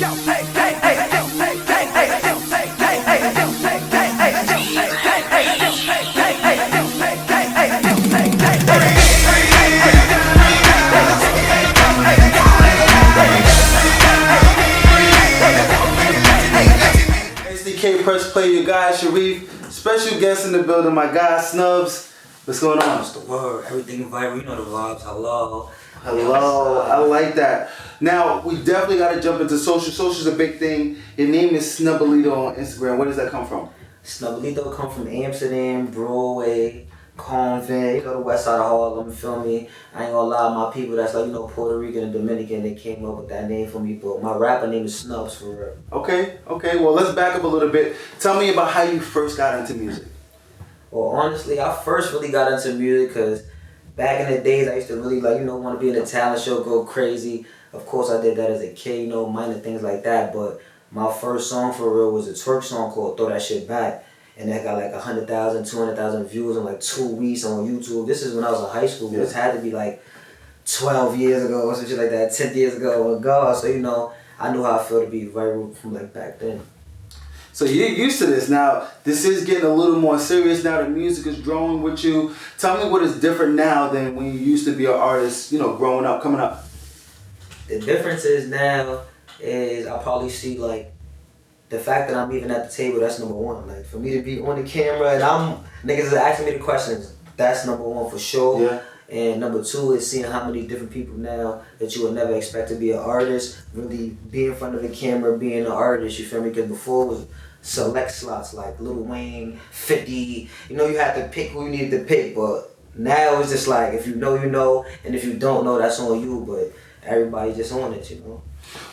SDK press play, your guy Sharif. Special guest in the building, my guy Snubbs. What's going on? What's the word? Everything viral. You know the vibes. Hello. Hello. I like that. Now, we definitely got to jump into social. Social's a big thing. Your name is Snubbalito on Instagram. Where does that come from? Snubbalito come from Amsterdam, Broadway, Convent, you know, the west side of Harlem, you feel me? I ain't gonna lie, my people that's like, you know, Puerto Rican and Dominican, they came up with that name for me, but my rapper name is Snubbs, for real. Okay. Well, let's back up a little bit. Tell me about how you first got into music. Well, honestly, I first really got into music because back in the days, I used to really, like, you know, want to be in a talent show, go crazy. Of course, I did that as a kid, you know, minor things like that, but my first song for real was a twerk song called Throw That Shit Back. And that got like 100,000, 200,000 views in like 2 weeks on YouTube. This is when I was in high school. Yeah. This had to be like 12 years ago or some shit like that, 10 years ago. Oh God, so you know, I knew how I felt to be viral from like back then. So you're used to this now. This is getting a little more serious now. The music is growing with you. Tell me what is different now than when you used to be an artist, you know, growing up, coming up. The difference is now is I probably see like the fact that I'm even at the table, that's number one. Like for me to be on the camera and niggas are asking me the questions, that's number one for sure. Yeah. And number two is seeing how many different people now that you would never expect to be an artist, really be in front of the camera, being an artist, you feel me? Because before it was select slots like Lil Wayne, 50, you know, you had to pick who you needed to pick, but now it's just like, if you know, you know, and if you don't know, that's on you, but everybody just on it, you know?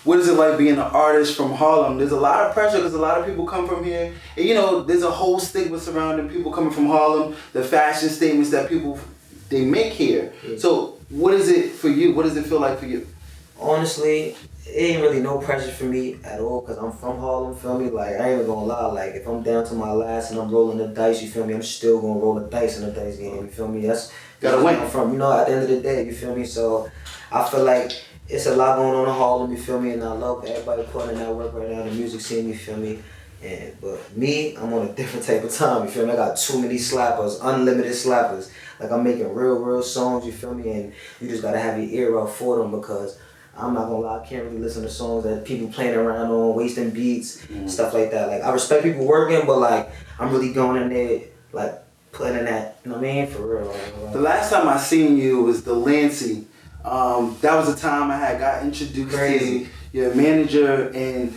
What is it like being an artist from Harlem? There's a lot of pressure because a lot of people come from here. And you know, there's a whole stigma surrounding people coming from Harlem, the fashion statements that people, they make here. Yeah. So what is it for you? What does it feel like for you? Honestly, it ain't really no pressure for me at all because I'm from Harlem, feel me? Like, I ain't even gonna lie, like, if I'm down to my last and I'm rolling the dice, you feel me? I'm still gonna roll the dice in the dice game, you feel me? That's gotta win. I'm from, you know, at the end of the day, you feel me? So I feel like it's a lot going on in Harlem, you feel me? And I love everybody putting in that work right now in the music scene, you feel me? But me, I'm on a different type of time, you feel me? I got too many slappers, unlimited slappers. Like, I'm making real songs, you feel me? And you just gotta have your ear out for them because I'm not gonna lie, I can't really listen to songs that people playing around on, wasting beats, stuff like that. Like, I respect people working, but like, I'm really going in there, like, putting in that, you know what I mean? For real. Like, the last time I seen you was the Lancey. That was the time I had got introduced to your manager, and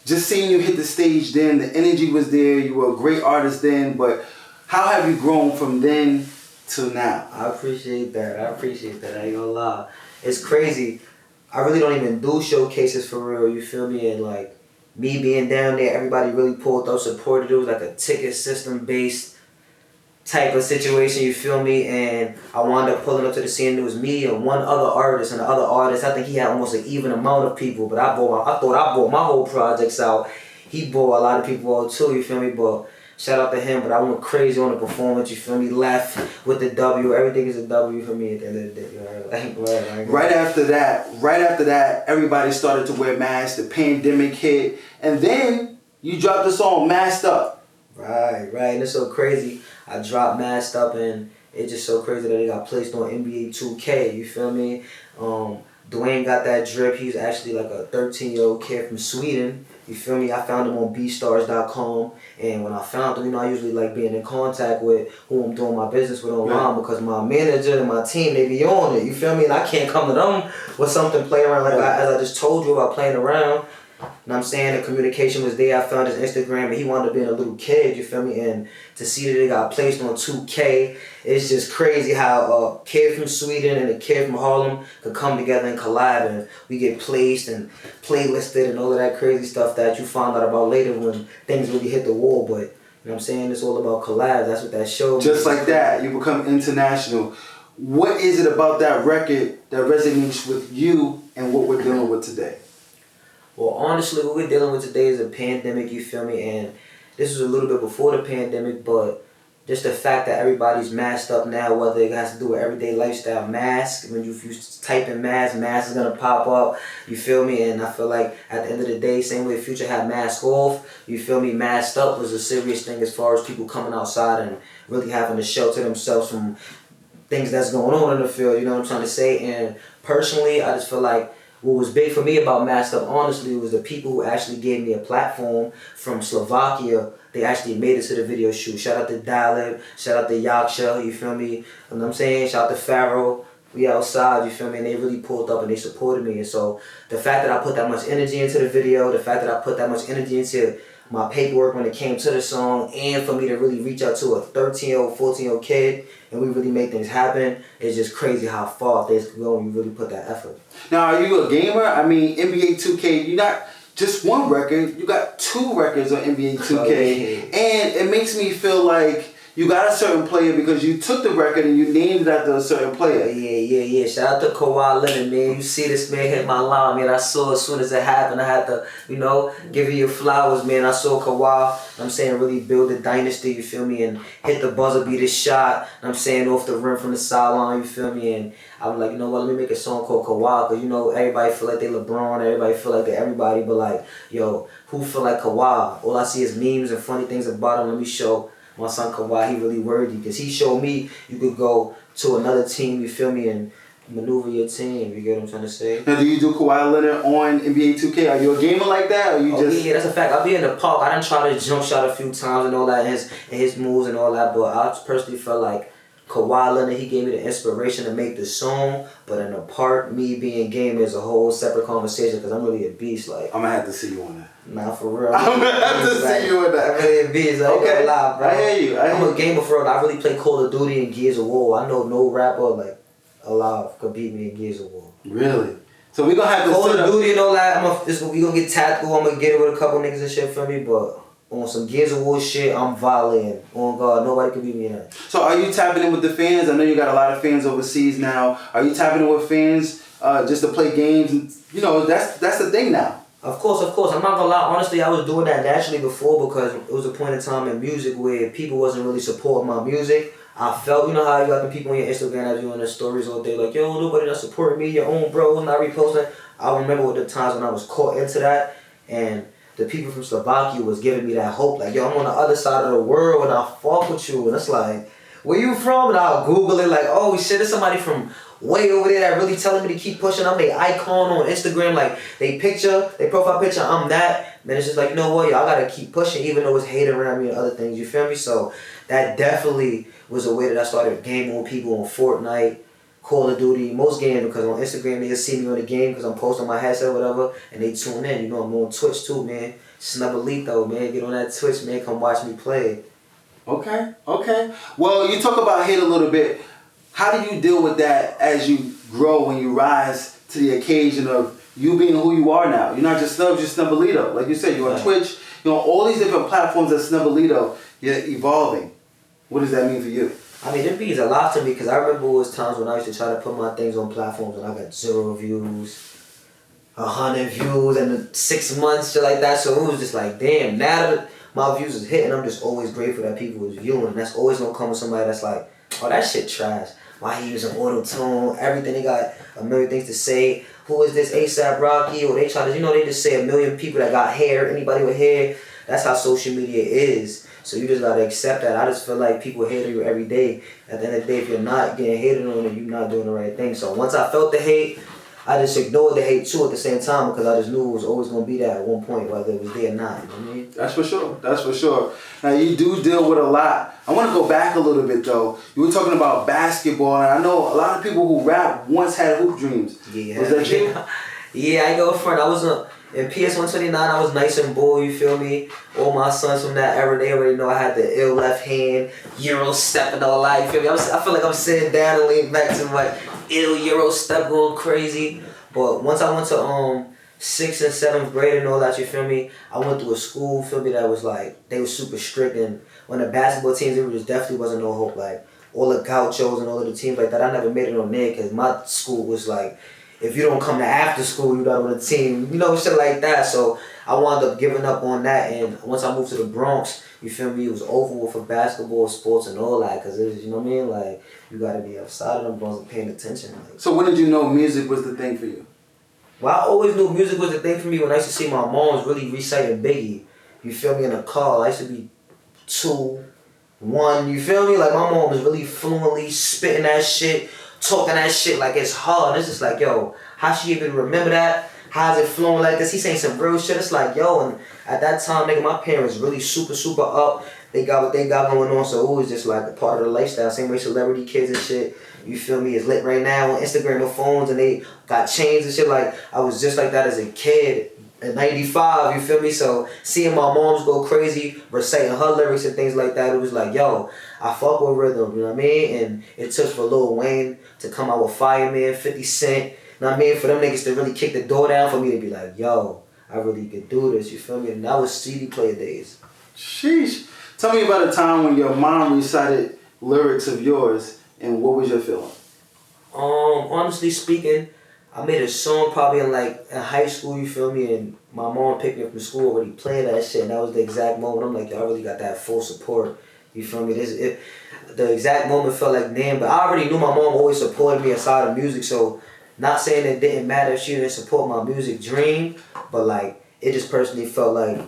just seeing you hit the stage then, the energy was there, you were a great artist then, but how have you grown from then till now? I appreciate that, I ain't gonna lie. It's crazy. I really don't even do showcases for real, you feel me? And like, me being down there, everybody really pulled up, supported. It was like a ticket system based type of situation, you feel me? And I wound up pulling up to the scene. It was me and one other artist, and the other artist, I think he had almost an even amount of people, but I thought I bought my whole projects out. He bought a lot of people out too, you feel me? But shout out to him, but I went crazy on the performance, you feel me? Left with the W. Everything is a W for me at the end of the day. You know? Right after that, everybody started to wear masks, the pandemic hit, and then you dropped the song Masked Up. Right, and it's so crazy. I dropped Masked Up and it's just so crazy that it got placed on NBA 2K, you feel me? Dwayne got that drip. He's actually like a 13-year-old kid from Sweden. You feel me? I found him on BeatStars.com, and when I found him, you know, I usually like being in contact with who I'm doing my business with online because my manager and my team, they be on it, you feel me? And I can't come to them with something playing around like as I just told you about playing around. You know what I'm saying? The communication was there. I found his Instagram and he wound up being a little kid, you feel me? And to see that it got placed on 2K, it's just crazy how a kid from Sweden and a kid from Harlem could come together and collab and we get placed and playlisted and all of that crazy stuff that you find out about later when things really hit the wall. But you know what I'm saying? It's all about collabs. That's what that show just like that, you become international. What is it about that record that resonates with you and what we're dealing with today? Well, honestly, what we're dealing with today is a pandemic, you feel me? And this was a little bit before the pandemic, but just the fact that everybody's masked up now, whether it has to do with everyday lifestyle, mask, when you type in mask is gonna pop up, you feel me? And I feel like at the end of the day, same way Future had mask off, you feel me, masked up was a serious thing as far as people coming outside and really having to shelter themselves from things that's going on in the field, you know what I'm trying to say? And personally, I just feel like what was big for me about Masked Up, honestly, was the people who actually gave me a platform from Slovakia. They actually made it to the video shoot. Shout out to Dalib, shout out to Yaksha, you feel me? You know what I'm saying? Shout out to Pharaoh. We outside, you feel me? And they really pulled up and they supported me. And so the fact that I put that much energy into the video, the fact that I put that much energy into my paperwork when it came to the song, and for me to really reach out to a 13-year-old, 14-year-old kid, and we really make things happen, it's just crazy how far things can go when you really put that effort. Now, are you a gamer? I mean, NBA 2K, you're not just one record, you got 2 records on NBA 2K. Oh, yeah. And it makes me feel like you got a certain player because you took the record and you named it after a certain player. Yeah. Shout out to Kawhi Leonard, man. You see this man hit my line, man. I saw as soon as it happened. I had to, give you your flowers, man. I saw Kawhi, I'm saying, really build a dynasty, you feel me? And hit the buzzer beater shot, I'm saying, off the rim from the sideline, you feel me? And I was like, you know what, let me make a song called Kawhi, because, everybody feel like they LeBron, everybody feel like they everybody, but like, who feel like Kawhi? All I see is memes and funny things about him. Let me show my son Kawhi, he really worthy, because he showed me you could go to another team, you feel me, and maneuver your team, you get what I'm trying to say? Now, do you do Kawhi Leonard on NBA 2K? Are you a gamer like that, or you just... Yeah, that's a fact. I'll be in the park. I done tried to jump shot a few times and all that, and his moves and all that, but I personally felt like Kawhi Leonard, he gave me the inspiration to make the song, but in the part, me being gamer is a whole separate conversation, because I'm really a beast, like... I'm gonna have to see you on that. Nah, for real. I'm gonna have to see you on that. I'm really a beast, like, okay. Lie, bro. I hear you. I'm a gamer for real. I really play Call of Duty and Gears of War. I know no rapper, like, alive could beat me in Gears of War. Really? So we gonna have to... Call of Duty and all that, we gonna get tactical, I'm gonna get it with a couple niggas and shit for me, but... on some Gears of War shit, I'm violating. On God, nobody can beat me in that. So are you tapping in with the fans? I know you got a lot of fans overseas now. Are you tapping in with fans just to play games? And, that's the thing now. Of course. I'm not gonna lie. Honestly, I was doing that naturally before, because it was a point in time in music where people wasn't really supporting my music. I felt, you know how you got the people on your Instagram that doing their stories all day, like, yo, nobody not supporting me, your own bro, not reposting. I remember with the times when I was caught into that, and the people from Slovakia was giving me that hope, like, yo, I'm on the other side of the world and I fuck with you. And it's like, where you from? And I'll Google it, like, oh shit, there's somebody from way over there that really telling me to keep pushing. I'm their icon on Instagram, like, they profile picture, I'm that. Then it's just like, you know what, y'all gotta keep pushing, even though it's hate around me and other things, you feel me? So that definitely was a way that I started gaming with people on Fortnite, Call of Duty, most games, because on Instagram they'll see me on the game because I'm posting my headset or whatever, and they tune in. I'm on Twitch too, man. Snubbs, man. Get on that Twitch, man. Come watch me play. Okay. Well, you talk about hate a little bit. How do you deal with that as you grow, when you rise to the occasion of you being who you are now? You're not just Snubbs, you're Snubbalito. Like you said, you're on Twitch, you're on all these different platforms as Snubbalito. You're evolving. What does that mean for you? I mean, it means a lot to me, because I remember it was times when I used to try to put my things on platforms and I got 0 views, 100 views in 6 months, shit like that. So it was just like, damn, now that my views is hitting, I'm just always grateful that people is viewing. And that's always gonna come with somebody that's like, oh, that shit trash. Why he using auto-tune, everything, they got a million things to say. Who is this ASAP Rocky? Or they try to, they just say a million people that got hair, anybody with hair. That's how social media is. So you just gotta accept that. I just feel like people hate on you every day. At the end of the day, if you're not getting hated on, then you're not doing the right thing. So once I felt the hate, I just ignored the hate too at the same time, because I just knew it was always gonna be there at one point, whether it was there or not. You know what I mean? That's for sure. Now you do deal with a lot. I want to go back a little bit though. You were talking about basketball, and I know a lot of people who rap once had hoop dreams. Yeah. Was that you? Yeah, I go front. I was in PS 129, I was nice and bull, you feel me? All my sons from that era, they already know I had the ill left hand, Euro step and all that, you feel me? I feel like I'm sitting down and leaning back to my ill Euro step going crazy. But once I went to 6th and 7th grade and all that, you feel me? I went to a school, feel me, that was like, they were super strict, and when the basketball teams, there just definitely wasn't no hope. Like, all the gauchos and all of the teams like that, I never made it on there, because my school was like, if you don't come to after school, you're not on the team. You know, shit like that. So I wound up giving up on that. And once I moved to the Bronx, you feel me, it was over for basketball, sports, and all that. Because it was, you know what I mean? Like, you got to be outside of the Bronx and paying attention. Like, so when did you know music was the thing for you? Well, I always knew music was the thing for me when I used to see my mom's really reciting Biggie. You feel me? In a car. I used to be 2, 1. You feel me? Like, my mom was really fluently spitting that shit, talking that shit like it's hard. It's just like, yo, how she even remember that? How's it flowing like this? He saying some real shit. It's like, yo, and at that time, nigga, my parents really super, super up. They got what they got going on, so it was just like a part of the lifestyle. Same way celebrity kids and shit, you feel me, is lit right now on Instagram or phones, and they got chains and shit. Like, I was just like that as a kid in 95, you feel me? So seeing my moms go crazy, reciting her lyrics and things like that, it was like, yo, I fuck with rhythm, you know what I mean? And it took for Lil Wayne to come out with Fireman, 50 Cent, you know what I mean? For them niggas to really kick the door down for me to be like, yo, I really could do this, you feel me? And that was CD player days. Sheesh. Tell me about a time when your mom recited lyrics of yours, and what was your feeling? Honestly speaking, I made a song probably in high school, you feel me, and my mom picked me up from school already playing that shit, and that was the exact moment I'm like, yo, I really got that full support, you feel me? The exact moment felt like, damn, but I already knew my mom always supported me inside of music, so not saying it didn't matter if she didn't support my music dream, but like, it just personally felt like,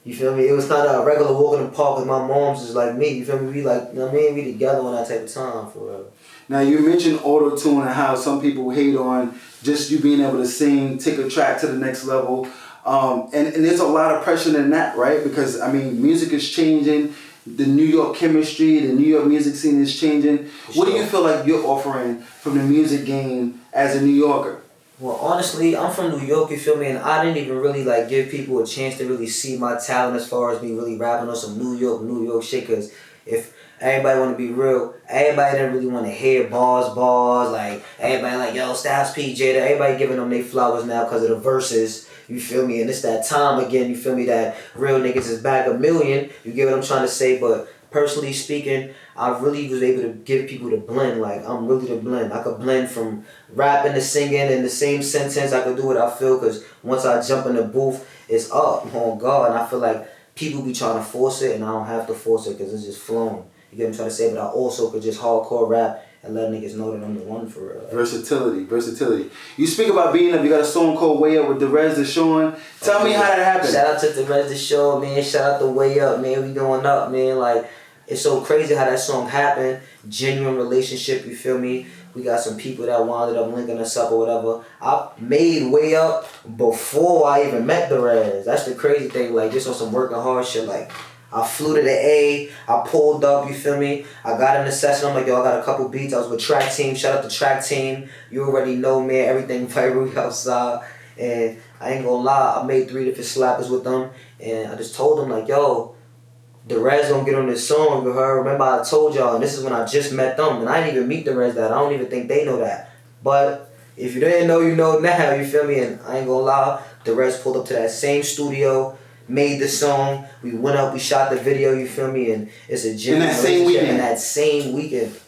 you feel me? It was kind of a regular walk in the park with my mom's just like me. You feel me? We like, you know what I mean? We together on that type of time, for real. Now, you mentioned auto-tune and how some people hate on just you being able to sing, take a track to the next level. And there's a lot of pressure in that, right? Because, I mean, music is changing. The New York chemistry, the New York music scene is changing. What do you feel like you're offering from the music game as a New Yorker? Well, honestly, I'm from New York, you feel me, and I didn't even really like give people a chance to really see my talent as far as me really rapping on some New York shit, because if everybody want to be real, everybody didn't really want to hear bars, like, everybody like, yo, Styles P, Jada, everybody giving them their flowers now because of the verses, you feel me, and it's that time again, you feel me, that real niggas is back a million, you get what I'm trying to say, but personally speaking, I really was able to give people the blend. Like, I'm really the blend. I could blend from rapping to singing in the same sentence. I could do what I feel, because once I jump in the booth, it's up. Oh, God. And I feel like people be trying to force it, and I don't have to force it because it's just flowing. You get what I'm trying to say? But I also could just hardcore rap and let niggas know that I'm the one for real. Like, Versatility. You speak about being up. You got a song called Way Up with Derez Deshawn. Tell me how that happened. Shout out to Derez Deshawn, man. Shout out to Way Up, man. We going up, man. Like, it's so crazy how that song happened. Genuine relationship, you feel me? We got some people that wound up linking us up or whatever. I made Way Up before I even met Derez. That's the crazy thing. Like, just on some working hard shit. Like, I flew to the A. I pulled up, you feel me? I got in the session. I'm like, yo, I got a couple beats. I was with Track Team. Shout out to Track Team. You already know, man. Everything viral outside. And I ain't gonna lie. I made 3 different slappers with them. And I just told them, like, yo, Derez gonna get on this song with her. Remember I told y'all, and this is when I just met them, and I didn't even meet Derez that. I don't even think they know that. But if you didn't know, you know now, you feel me? And I ain't gonna lie, Derez pulled up to that same studio, made the song, we went up, we shot the video, you feel me? And it's a genuine relationship in that same weekend.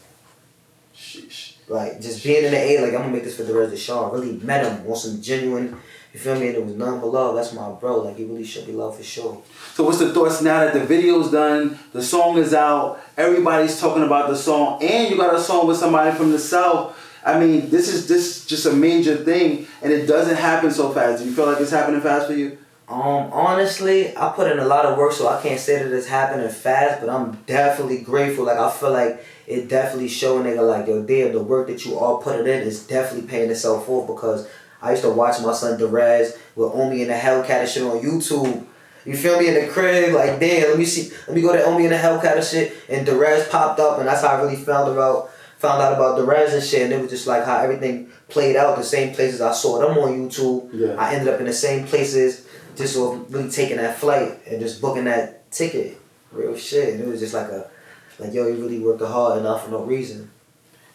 Sheesh. Like, just being in the A, like, I'm gonna make this for Derez Deshawn. Really met him on some genuine, you feel me? And it was nothing but love. That's my bro. Like, he really should be loved for sure. So what's the thoughts now that the video's done, the song is out, everybody's talking about the song, and you got a song with somebody from the South? I mean, this is just a major thing, and it doesn't happen so fast. Do you feel like it's happening fast for you? Honestly, I put in a lot of work, so I can't say that it's happening fast, but I'm definitely grateful. Like, I feel like it definitely showing nigga like, yo, damn, the work that you all put it in is definitely paying itself off, because I used to watch my son Derez with Omi and the Hellcat and shit on YouTube. You feel me? In the crib, like, damn, let me go to Omi and the Hellcat and shit, and Derez popped up, and that's how I really found out about Derez and shit, and it was just like how everything played out, the same places I saw them on YouTube. Yeah. I ended up in the same places, just really taking that flight and just booking that ticket. Real shit. And it was just like yo, you really working hard enough for no reason.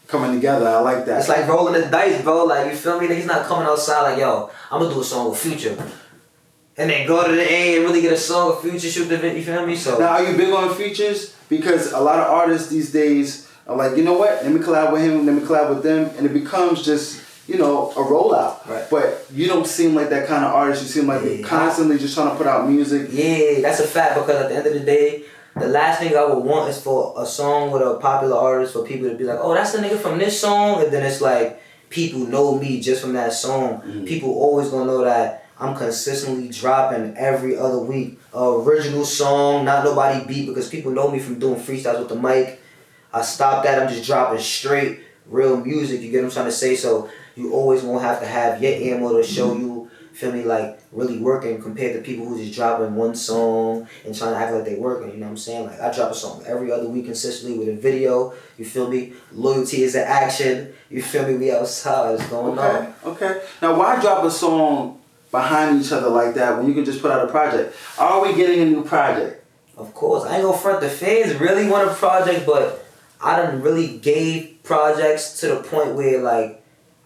Coming together, I like that. It's like rolling the dice, bro. Like, you feel me? He's not coming outside like, yo, I'm gonna do a song with Future. And then go to the A and really get a song with Future, shoot the video, you feel me? So now, are you big on features? Because a lot of artists these days are like, you know what? Let me collab with him, let me collab with them. And it becomes just a rollout. Right. But you don't seem like that kind of artist. You seem like you're constantly just trying to put out music. Yeah, that's a fact, because at the end of the day, the last thing I would want is for a song with a popular artist for people to be like, oh, that's the nigga from this song. And then it's like, people know me just from that song. Mm-hmm. People always gonna know that I'm consistently dropping every other week. Original song, not nobody beat, because people know me from doing freestyles with the mic. I stopped that. I'm just dropping straight real music. You get what I'm trying to say? So you always gonna have to have your ammo to show you, feel me, like really working compared to people who just dropping one song and trying to act like they working. You know what I'm saying? Like, I drop a song every other week consistently with a video. You feel me? Loyalty is an action. You feel me? We outside. It's going on. Okay. Now, why drop a song behind each other like that when you can just put out a project? Are we getting a new project? Of course. I ain't gonna front. The fans really want a project, but I done really gave projects to the point where, like,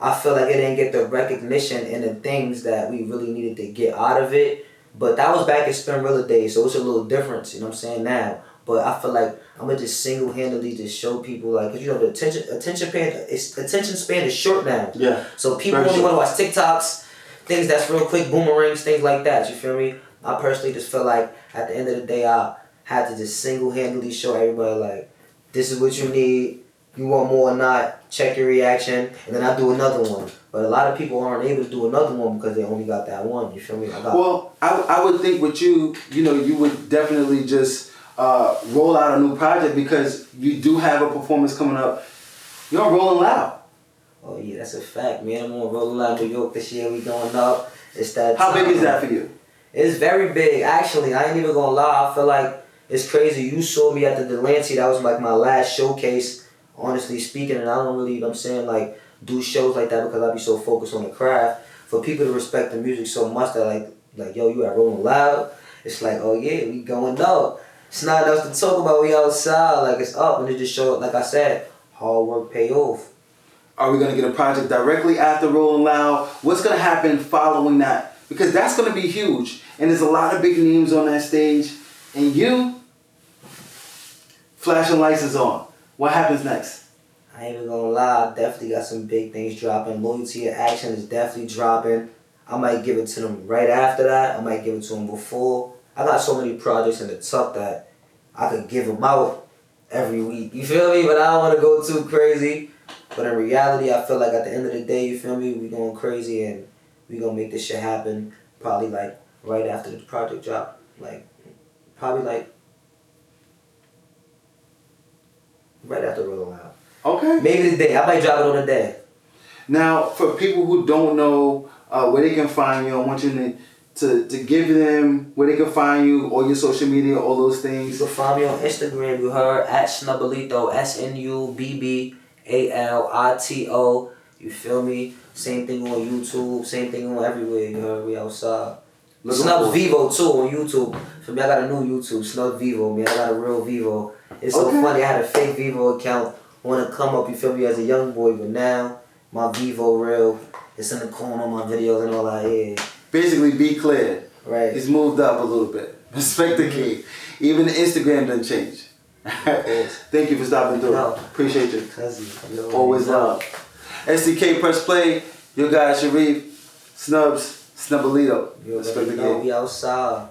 I feel like it didn't get the recognition and the things that we really needed to get out of it. But that was back in Spin Rilla days, so it's a little difference, you know what I'm saying, now. But I feel like I'm gonna just single-handedly just show people, like, cause the attention span is short now. Yeah. So people only want to watch TikToks, things that's real quick, boomerangs, things like that. You feel me? I personally just feel like at the end of the day, I had to just single-handedly show everybody, like, this is what you need. You want more or not, check your reaction, and then I do another one. But a lot of people aren't able to do another one because they only got that one. You feel me? I would think with you, you would definitely just roll out a new project because you do have a performance coming up. You're on Rolling Loud. Oh yeah, that's a fact, man. I'm on Rolling Loud New York this year. We going up. It's that How time. big is that for you? It's very big. Actually, I ain't even gonna lie. I feel like it's crazy. You saw me at the Delancey. That was like my last showcase. Honestly speaking, and I don't really, like, do shows like that because I be so focused on the craft. For people to respect the music so much that like yo, you at Rolling Loud, it's like, oh yeah, we going up. It's not enough to talk about, we outside, like, it's up, and it just show, like I said, hard work pay off. Are we gonna get a project directly after Rolling Loud? What's gonna happen following that? Because that's gonna be huge, and there's a lot of big names on that stage, and you, flashing lights is on. What happens next? I ain't even gonna lie, I definitely got some big things dropping. Loyalty and Action is definitely dropping. I might give it to them right after that. I might give it to them before. I got so many projects in the tuck that I could give them out every week. You feel me? But I don't want to go too crazy. But in reality, I feel like at the end of the day, you feel me? We going crazy and we gonna make this shit happen. Probably like right after the project drop. Right after Rolling Loud. Okay. Maybe the day. I might drop it on the day. Now, for people who don't know where they can find you, I want you to give them where they can find you, all your social media, all those things. You can find me on Instagram. You heard at Snubbalito, SNUBBALITO. You feel me? Same thing on YouTube. Same thing on everywhere. You heard, we outside. Snubbs Vivo too on YouTube. For me, I got a new YouTube, Snubbs Vivo. Man, I got a real Vivo. It's so funny. I had a fake Vivo account. Want to come up, you feel me, as a young boy, but now my Vivo real. It's in the corner on my videos and all that. Yeah. Basically, be clear. Right. It's moved up a little bit. Respect the key. Even the Instagram done change. Thank you for stopping through. No. Appreciate you. Always love. SDK, press play. Your guy Sharif, Snubbs, Snubbalito. Respect the game. We outside.